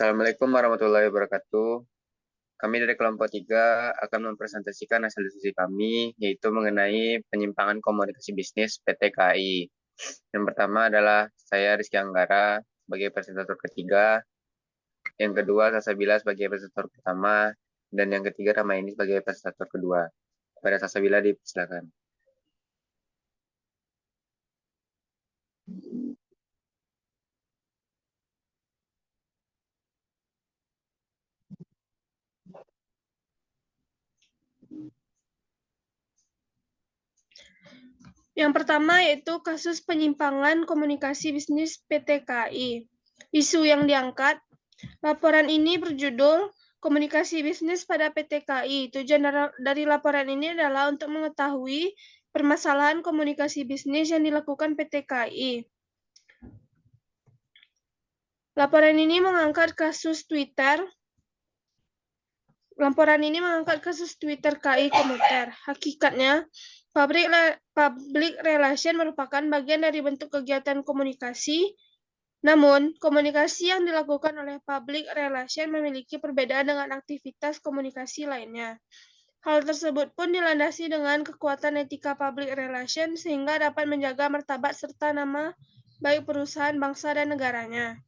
Assalamualaikum warahmatullahi wabarakatuh. Kami dari kelompok 3 akan mempresentasikan hasil diskusi kami, yaitu mengenai penyimpangan komunikasi bisnis PT KAI. Yang pertama adalah saya Rizky Anggara sebagai presentator ketiga, yang kedua Sasabila sebagai presentator pertama, dan yang ketiga Ramaini sebagai presentator kedua. Pada Sasabila dipersilakan. Yang pertama yaitu kasus penyimpangan komunikasi bisnis PT KAI. Isu yang diangkat, laporan ini berjudul Komunikasi Bisnis pada PT KAI. Tujuan dari laporan ini adalah untuk mengetahui permasalahan komunikasi bisnis yang dilakukan PT KAI. Laporan ini mengangkat kasus Twitter KAI Komuter. Hakikatnya, public relation merupakan bagian dari bentuk kegiatan komunikasi. Namun, komunikasi yang dilakukan oleh public relation memiliki perbedaan dengan aktivitas komunikasi lainnya. Hal tersebut pun dilandasi dengan kekuatan etika public relation sehingga dapat menjaga martabat serta nama baik perusahaan, bangsa, dan negaranya.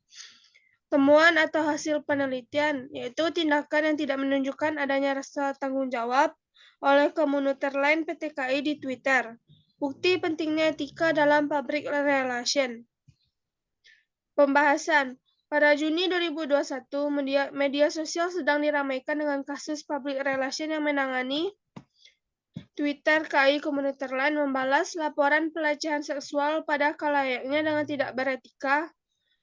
Temuan atau hasil penelitian, yaitu tindakan yang tidak menunjukkan adanya rasa tanggung jawab oleh komuter lain PT KAI di Twitter. Bukti pentingnya etika dalam public relation. Pembahasan. Pada Juni 2021, media sosial sedang diramaikan dengan kasus public relation yang menangani Twitter KAI komuter lain membalas laporan pelecehan seksual pada kalayaknya dengan tidak beretika.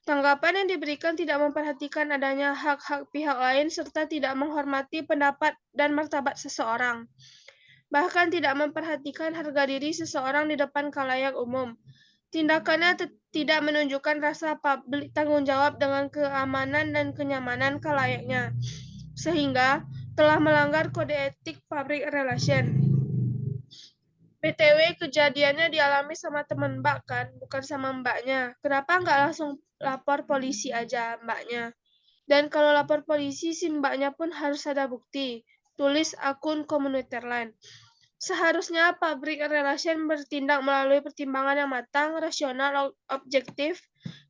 Tanggapan yang diberikan tidak memperhatikan adanya hak-hak pihak lain serta tidak menghormati pendapat dan martabat seseorang. Bahkan tidak memperhatikan harga diri seseorang di depan khalayak umum. Tindakannya tidak menunjukkan rasa publik tanggung jawab dengan keamanan dan kenyamanan khalayaknya, sehingga telah melanggar kode etik public relation. BTW kejadiannya dialami sama temen mbak kan, bukan sama mbaknya. Kenapa nggak langsung lapor polisi aja mbaknya? Dan kalau lapor polisi si mbaknya pun harus ada bukti. Tulis akun komuter lain. Seharusnya public relation bertindak melalui pertimbangan yang matang, rasional, objektif,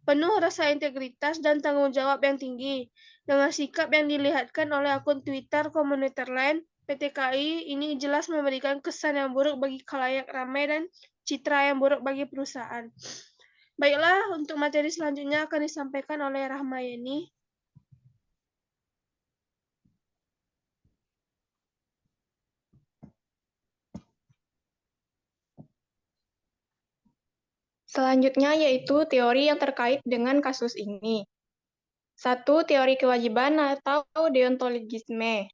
penuh rasa integritas dan tanggung jawab yang tinggi. Dengan sikap yang dilihatkan oleh akun Twitter komuter lain, PT KAI ini jelas memberikan kesan yang buruk bagi khalayak ramai dan citra yang buruk bagi perusahaan. Baiklah, untuk materi selanjutnya akan disampaikan oleh Rahmayeni. Selanjutnya yaitu teori yang terkait dengan kasus ini. 1. Teori kewajiban atau deontologisme.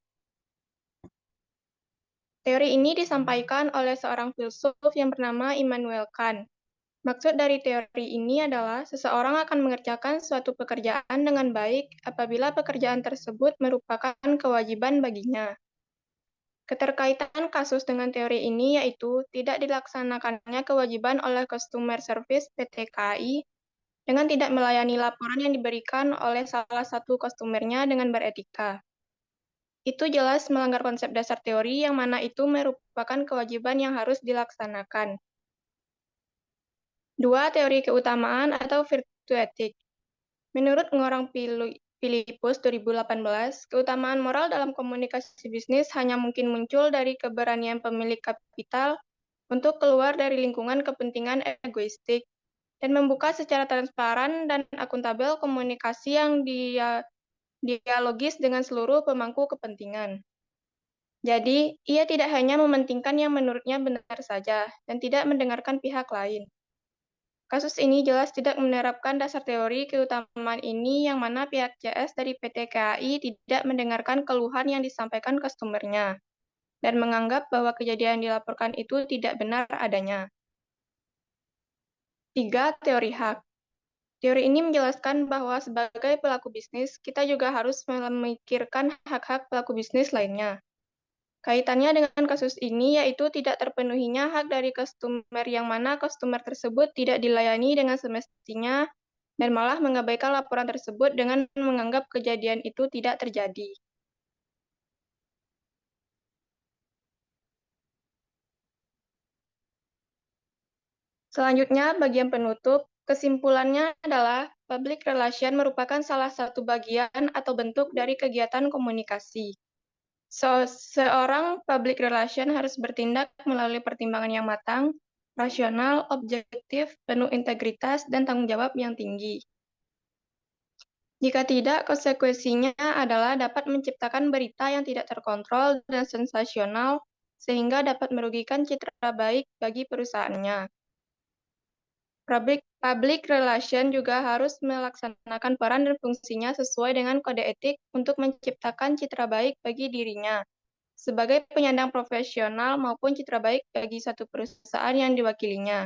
Teori ini disampaikan oleh seorang filsuf yang bernama Immanuel Kant. Maksud dari teori ini adalah seseorang akan mengerjakan suatu pekerjaan dengan baik apabila pekerjaan tersebut merupakan kewajiban baginya. Keterkaitan kasus dengan teori ini yaitu tidak dilaksanakannya kewajiban oleh customer service PT KAI dengan tidak melayani laporan yang diberikan oleh salah satu customer-nya dengan beretika. Itu jelas melanggar konsep dasar teori yang mana itu merupakan kewajiban yang harus dilaksanakan. 2. Teori keutamaan atau virtue etik. Menurut Ngorang Philippus 2018, keutamaan moral dalam komunikasi bisnis hanya mungkin muncul dari keberanian pemilik kapital untuk keluar dari lingkungan kepentingan egoistik dan membuka secara transparan dan akuntabel komunikasi yang dialogis dengan seluruh pemangku kepentingan. Jadi, ia tidak hanya mementingkan yang menurutnya benar saja dan tidak mendengarkan pihak lain. Kasus ini jelas tidak menerapkan dasar teori keutamaan ini yang mana pihak CS dari PT KAI tidak mendengarkan keluhan yang disampaikan customer-nya dan menganggap bahwa kejadian dilaporkan itu tidak benar adanya. 3. Teori hak. Teori ini menjelaskan bahwa sebagai pelaku bisnis, kita juga harus memikirkan hak-hak pelaku bisnis lainnya. Kaitannya dengan kasus ini yaitu tidak terpenuhinya hak dari customer yang mana customer tersebut tidak dilayani dengan semestinya dan malah mengabaikan laporan tersebut dengan menganggap kejadian itu tidak terjadi. Selanjutnya, bagian penutup, kesimpulannya adalah public relation merupakan salah satu bagian atau bentuk dari kegiatan komunikasi. Seorang public relation harus bertindak melalui pertimbangan yang matang, rasional, objektif, penuh integritas, dan tanggung jawab yang tinggi. Jika tidak, konsekuensinya adalah dapat menciptakan berita yang tidak terkontrol dan sensasional, sehingga dapat merugikan citra baik bagi perusahaannya. Public relation juga harus melaksanakan peran dan fungsinya sesuai dengan kode etik untuk menciptakan citra baik bagi dirinya, sebagai penyandang profesional maupun citra baik bagi satu perusahaan yang diwakilinya.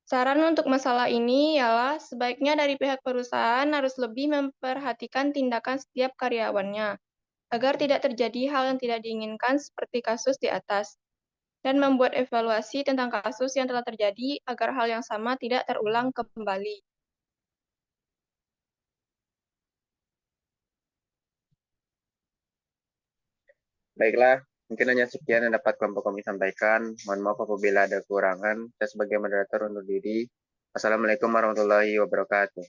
Saran untuk masalah ini ialah sebaiknya dari pihak perusahaan harus lebih memperhatikan tindakan setiap karyawannya, agar tidak terjadi hal yang tidak diinginkan seperti kasus di atas, dan membuat evaluasi tentang kasus yang telah terjadi agar hal yang sama tidak terulang kembali. Baiklah, mungkin hanya sekian yang dapat kelompok kami sampaikan. Mohon maaf apabila ada kekurangan. Saya sebagai moderator undur diri. Wassalamualaikum warahmatullahi wabarakatuh.